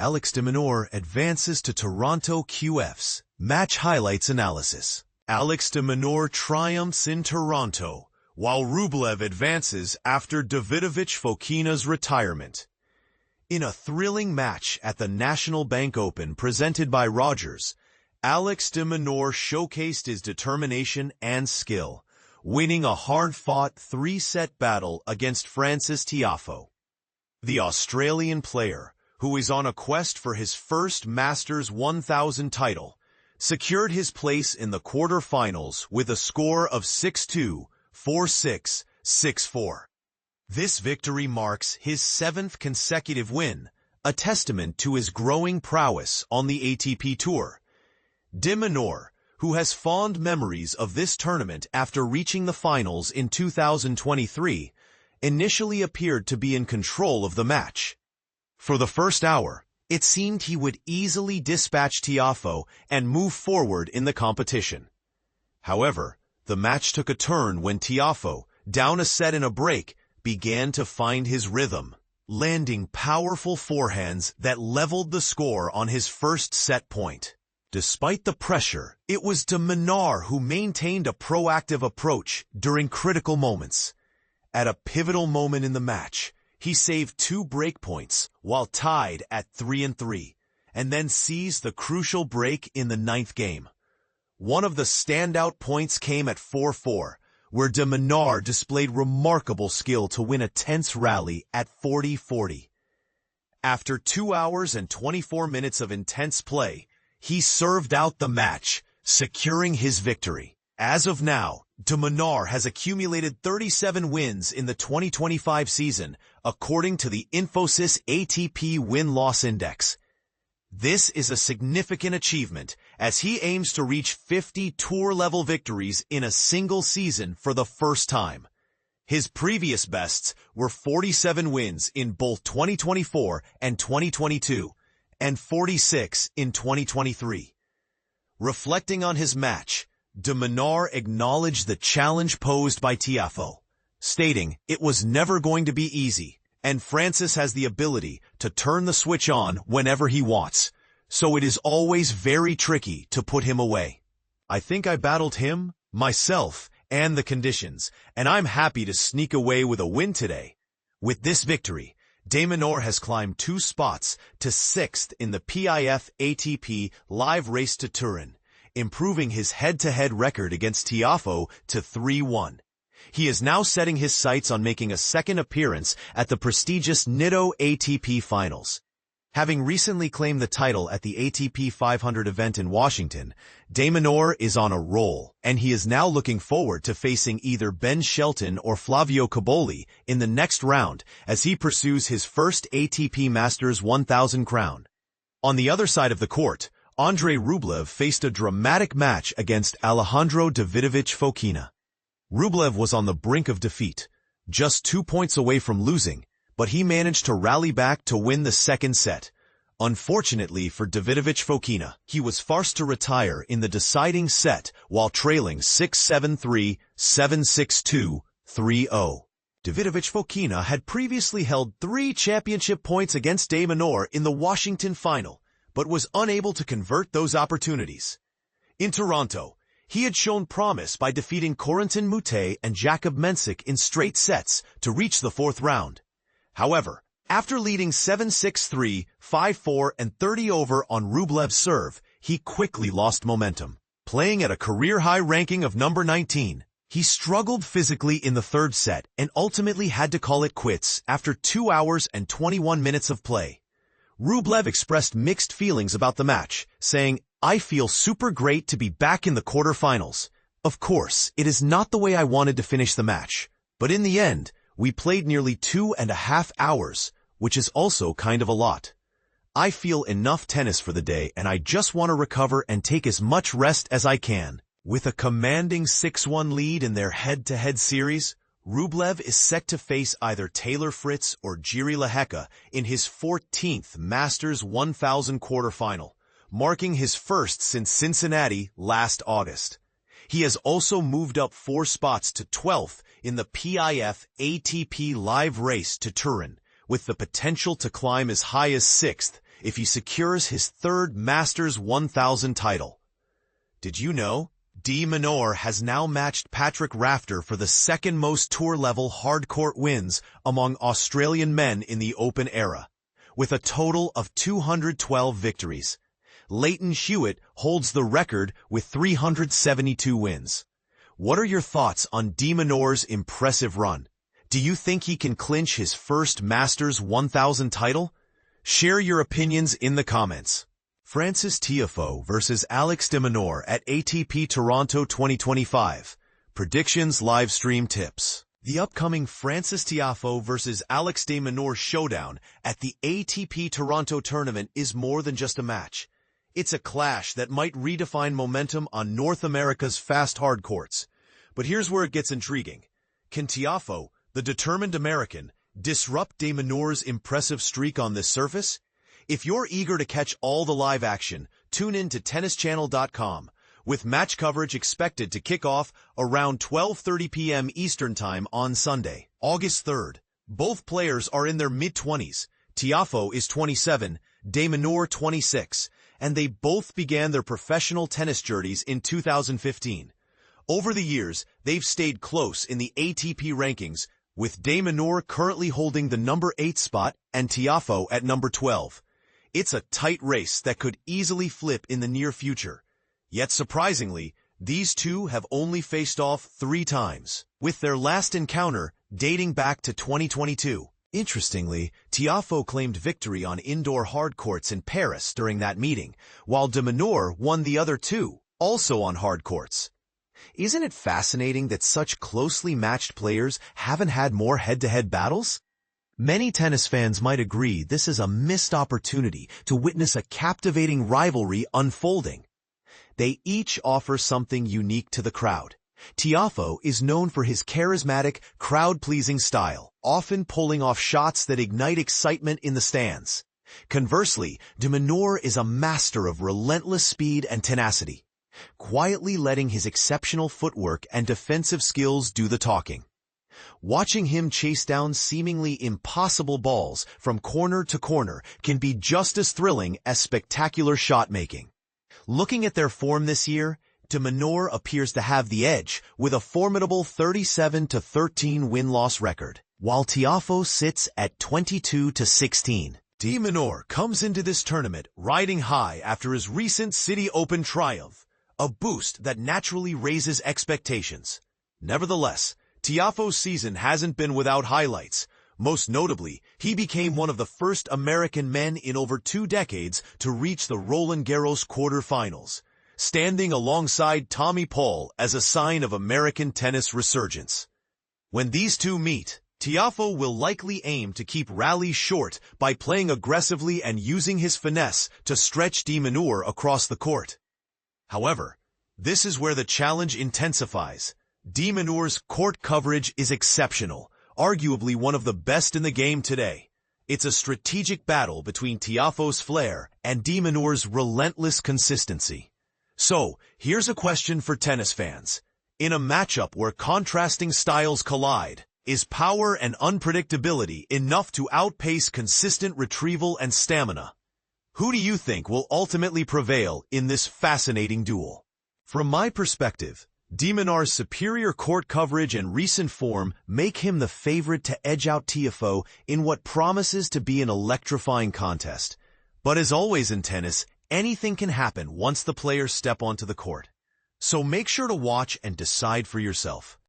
Alex de Minaur advances to Toronto QF's Match Highlights Analysis. Alex de Minaur triumphs in Toronto, while Rublev advances after Davidovich Fokina's retirement. In a thrilling match at the National Bank Open presented by Rogers, Alex de Minaur showcased his determination and skill, winning a hard-fought three-set battle against Frances Tiafoe. The Australian player, who is on a quest for his first Masters 1000 title, secured his place in the quarter-finals with a score of 6-2, 4-6, 6-4. This victory marks his 7th consecutive win, a testament to his growing prowess on the ATP Tour. De Minaur, who has fond memories of this tournament after reaching the finals in 2023, initially appeared to be in control of the match. For the first hour, it seemed he would easily dispatch Tiafoe and move forward in the competition. However, the match took a turn when Tiafoe, down a set in a break, began to find his rhythm, landing powerful forehands that leveled the score on his first set point. Despite the pressure, it was de Minaur who maintained a proactive approach during critical moments. At a pivotal moment in the match, he saved 2 break points while tied at 3-3, and then seized the crucial break in the 9th game. One of the standout points came at 4-4, where de Minaur displayed remarkable skill to win a tense rally at 40-40. After 2 hours and 24 minutes of intense play, he served out the match, securing his victory. As of now, de Minaur has accumulated 37 wins in the 2025 season, according to the Infosys ATP Win-Loss Index. This is a significant achievement, as he aims to reach 50 tour-level victories in a single season for the first time. His previous bests were 47 wins in both 2024 and 2022, and 46 in 2023. Reflecting on his match, de Minaur acknowledged the challenge posed by Tiafoe, stating it was never going to be easy, and Frances has the ability to turn the switch on whenever he wants, so it is always very tricky to put him away. I think I battled him, myself, and the conditions, and I'm happy to sneak away with a win today. With this victory, de Minaur has climbed 2 spots to 6th in the PIF ATP Live Race to Turin, improving his head-to-head record against Tiafoe to 3-1. He is now setting his sights on making a second appearance at the prestigious Nitto ATP Finals. Having recently claimed the title at the ATP 500 event in Washington, de Minaur is on a roll, and he is now looking forward to facing either Ben Shelton or Flavio Cobolli in the next round as he pursues his first ATP Masters 1000 crown. On the other side of the court, Andrey Rublev faced a dramatic match against Davidovich Fokina. Rublev was on the brink of defeat, just 2 points away from losing, but he managed to rally back to win the second set. Unfortunately for Davidovich Fokina, he was forced to retire in the deciding set while trailing 6-7-3, 7-6-2, 3-0. Davidovich Fokina had previously held 3 championship points against de Minaur in the Washington final, but was unable to convert those opportunities. In Toronto, he had shown promise by defeating Corentin Moutet and Jakub Mensik in straight sets to reach the 4th round. However, after leading 7-6-3, 5-4, and 30 over on Rublev's serve, he quickly lost momentum. Playing at a career-high ranking of number 19, he struggled physically in the 3rd set and ultimately had to call it quits after 2 hours and 21 minutes of play. Rublev expressed mixed feelings about the match, saying, "I feel super great to be back in the quarterfinals. Of course, it is not the way I wanted to finish the match, but in the end, we played nearly 2.5 hours, which is also kind of a lot. I feel enough tennis for the day and I just want to recover and take as much rest as I can." With a commanding 6-1 lead in their head-to-head series, Rublev is set to face either Taylor Fritz or Jiri Lehecka in his 14th Masters 1000 quarterfinal, marking his first since Cincinnati last August. He has also moved up 4 spots to 12th in the PIF ATP Live Race to Turin, with the potential to climb as high as 6th if he secures his third Masters 1000 title. Did you know? De Minaur has now matched Patrick Rafter for the second most tour-level hardcourt wins among Australian men in the Open era, with a total of 212 victories. Leighton Hewitt holds the record with 372 wins. What are your thoughts on De Minaur's impressive run? Do you think he can clinch his first Masters 1000 title? Share your opinions in the comments. Frances Tiafoe versus Alex de Minaur at ATP Toronto 2025. Predictions, livestream tips. The upcoming Frances Tiafoe versus Alex de Minaur showdown at the ATP Toronto tournament is more than just a match. It's a clash that might redefine momentum on North America's fast hard courts. But here's where it gets intriguing. Can Tiafoe, the determined American, disrupt de Minaur's impressive streak on this surface? If you're eager to catch all the live action, tune in to tennischannel.com, with match coverage expected to kick off around 12:30 p.m. Eastern Time on Sunday, August 3rd. Both players are in their mid-20s. Tiafoe is 27, de Minaur 26, and they both began their professional tennis journeys in 2015. Over the years, they've stayed close in the ATP rankings, with de Minaur currently holding the number 8 spot and Tiafoe at number 12. It's a tight race that could easily flip in the near future. Yet surprisingly, these two have only faced off 3 times, with their last encounter dating back to 2022. Interestingly, Tiafoe claimed victory on indoor hard courts in Paris during that meeting, while de Minaur won the other 2, also on hard courts. Isn't it fascinating that such closely matched players haven't had more head-to-head battles? Many tennis fans might agree this is a missed opportunity to witness a captivating rivalry unfolding. They each offer something unique to the crowd. Tiafoe is known for his charismatic, crowd-pleasing style, often pulling off shots that ignite excitement in the stands. Conversely, de Minaur is a master of relentless speed and tenacity, quietly letting his exceptional footwork and defensive skills do the talking. Watching him chase down seemingly impossible balls from corner to corner can be just as thrilling as spectacular shot-making. Looking at their form this year, de Minaur appears to have the edge with a formidable 37-13 win-loss record, while Tiafoe sits at 22-16. De Minaur comes into this tournament riding high after his recent City Open triumph, a boost that naturally raises expectations. Nevertheless, Tiafoe's season hasn't been without highlights. Most notably, he became one of the first American men in over 2 decades to reach the Roland Garros quarterfinals, standing alongside Tommy Paul as a sign of American tennis resurgence. When these two meet, Tiafoe will likely aim to keep rallies short by playing aggressively and using his finesse to stretch de Minaur across the court. However, this is where the challenge intensifies. De Minaur's court coverage is exceptional, arguably one of the best in the game today. It's a strategic battle between Tiafoe's flair and de Minaur's relentless consistency. So, here's a question for tennis fans. In a matchup where contrasting styles collide, is power and unpredictability enough to outpace consistent retrieval and stamina? Who do you think will ultimately prevail in this fascinating duel? From my perspective, de Minaur's superior court coverage and recent form make him the favorite to edge out Tiafoe in what promises to be an electrifying contest. But as always in tennis, anything can happen once the players step onto the court. So make sure to watch and decide for yourself.